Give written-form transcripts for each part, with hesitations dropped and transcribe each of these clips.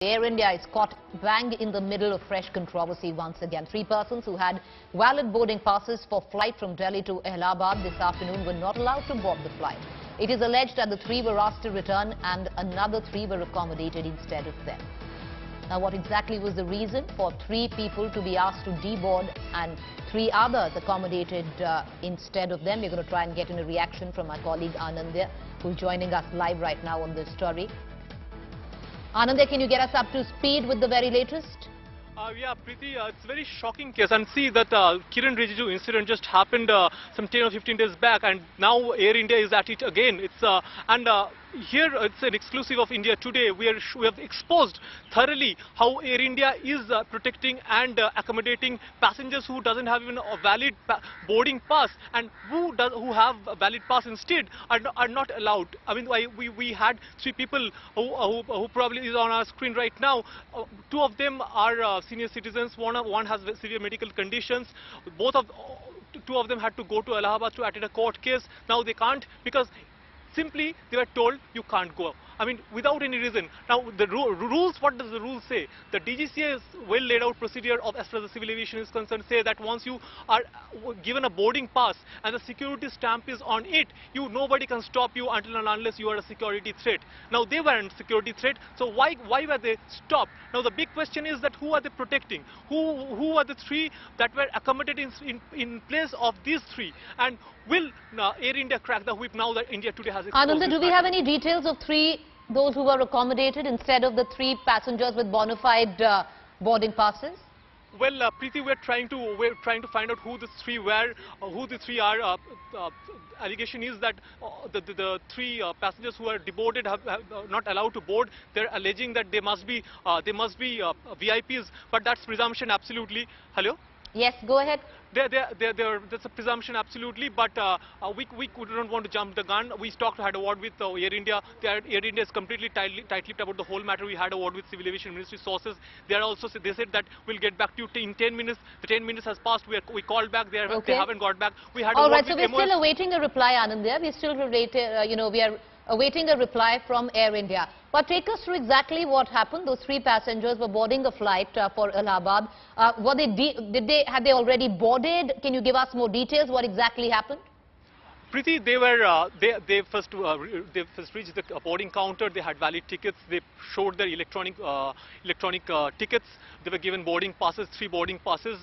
Air India is caught bang in the middle of fresh controversy once again. 3 persons who had valid boarding passes for flight from Delhi to Allahabad this afternoon were not allowed to board the flight. It is alleged that the 3 were asked to return and another 3 were accommodated instead of them. Now, what exactly was the reason for 3 people to be asked to deboard and 3 others accommodated instead of them? We're going to try and get in a reaction from our colleague Anandya, who's joining us live right now on this story. Anandya, can you get us up to speed with the very latest? Yeah, Preeti, it's a very shocking case. And see that Kiran Rijiju incident just happened some 10 or 15 days back, and now Air India is at it again. Here it's an exclusive of India Today. We have exposed thoroughly how Air India is protecting and accommodating passengers who doesn't have even a valid boarding pass, and who have a valid pass instead are not allowed. I mean, we had 3 people who probably is on our screen right now. 2 of them are senior citizens. One has severe medical conditions. 2 of them had to go to Allahabad to attend a court case. Now they can't because simply they were told you can't go. I mean, without any reason. Now, the rules, what does the rule say? The DGCA's well laid out procedure of as far as the civil aviation is concerned say that once you are given a boarding pass and the security stamp is on it, nobody can stop you until and unless you are a security threat. Now, they weren't security threat, so why were they stopped? Now, the big question is that who are they protecting? Who are the 3 that were accommodated in place of these 3? And will Air India crack the whip now that India Today has exposed? Ananda, do we have any details of those who were accommodated instead of the 3 passengers with bona fide boarding passes? Well, Preeti, we're trying to find out who the 3 were, who the 3 are. Allegation is that the 3 passengers who are deboarded have not allowed to board. They're alleging that they must be VIPs, but that's presumption absolutely. Hello? Yes, go ahead. That's a presumption absolutely, but we don't want to jump the gun. We had a word with Air India. Air India is completely tight-lipped about the whole matter. We had a word with Civil Aviation Ministry sources. They said that we'll get back to you in 10 minutes. The 10 minutes has passed. We called back. They haven't got back. We had All a word right, so with we're still awaiting a reply, Anandya. We're still we are awaiting a reply from Air India. But take us through exactly what happened. Those 3 passengers were boarding a flight for Allahabad. Had they already boarded? Can you give us more details? What exactly happened? Preeti, they first reached the boarding counter. They had valid tickets. They showed their electronic tickets. They were given boarding passes, 3 boarding passes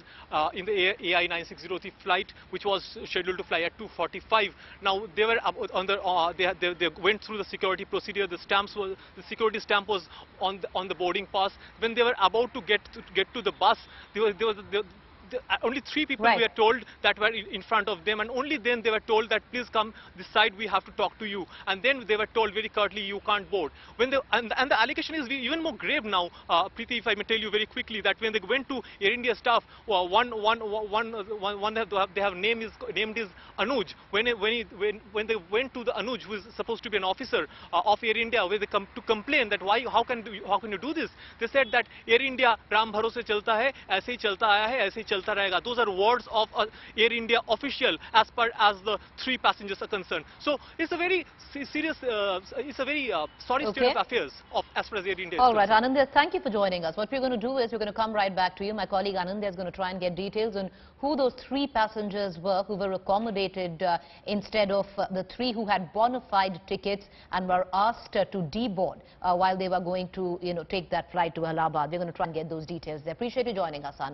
in the AI 9603 flight, which was scheduled to fly at 2:45. Now they were they went through the security procedure. The security stamp was on the boarding pass. When they were about to get to the bus, only 3 people were told that were in front of them, and only then they were told that please come this side, we have to talk to you. And then they were told very curtly, you can't board. And the allegation is even more grave now, Preeti, if I may tell you very quickly, that when they went to Air India staff, one they have named is Anuj. When they went to the Anuj, who is supposed to be an officer of Air India, where they come to complain that how can you do this? They said that Air India Ram Bharose chalta hai, aise hi chalta aaya hai, aise hi chalta rahega. Those are words of Air India official as far as the 3 passengers are concerned. So it's a very serious, it's a very sorry state of affairs as far as Air India is All right, concerned. Anandya, thank you for joining us. What we're going to do is we're going to come right back to you. My colleague Anandya is going to try and get details on who those 3 passengers were who were accommodated instead of the 3 who had bona fide tickets and were asked to deboard while they were going to take that flight to Allahabad. We're going to try and get those details. I appreciate you joining us, Anandya.